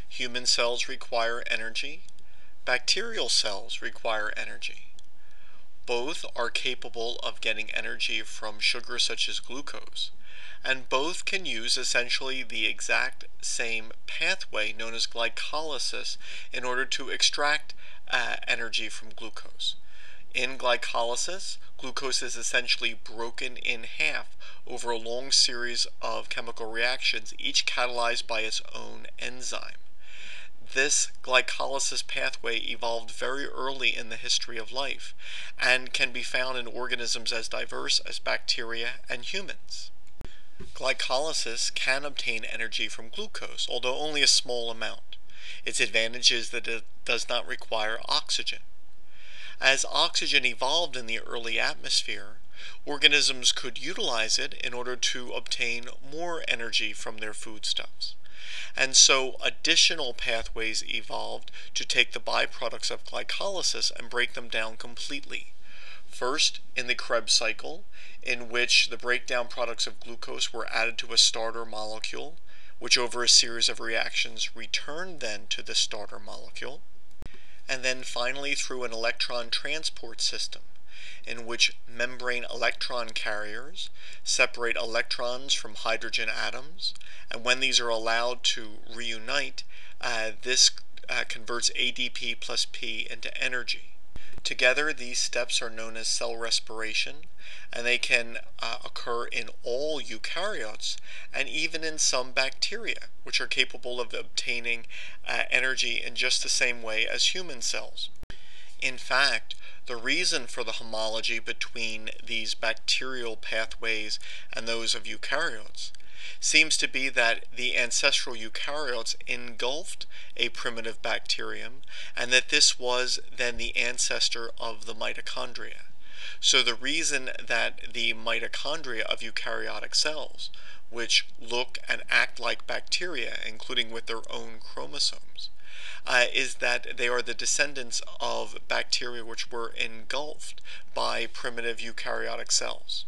Human cells require energy. Bacterial cells require energy. Both are capable of getting energy from sugar such as glucose, and both can use essentially the exact same pathway known as glycolysis in order to extract energy from glucose. In glycolysis, glucose is essentially broken in half over a long series of chemical reactions, each catalyzed by its own enzyme. This glycolysis pathway evolved very early in the history of life and can be found in organisms as diverse as bacteria and humans. Glycolysis can obtain energy from glucose, although only a small amount. Its advantage is that it does not require oxygen. As oxygen evolved in the early atmosphere, organisms could utilize it in order to obtain more energy from their foodstuffs. And so additional pathways evolved to take the byproducts of glycolysis and break them down completely. First, in the Krebs cycle, in which the breakdown products of glucose were added to a starter molecule, which over a series of reactions returned then to the starter molecule. And then finally through an electron transport system, in which membrane electron carriers separate electrons from hydrogen atoms, and when these are allowed to reunite, this converts ADP plus P into energy. Together, these steps are known as cell respiration, and they can occur in all eukaryotes and even in some bacteria, which are capable of obtaining energy in just the same way as human cells. In fact, the reason for the homology between these bacterial pathways and those of eukaryotes seems to be that the ancestral eukaryotes engulfed a primitive bacterium, and that this was then the ancestor of the mitochondria. So the reason that the mitochondria of eukaryotic cells, which look and act like bacteria, including with their own chromosomes, is that they are the descendants of bacteria which were engulfed by primitive eukaryotic cells.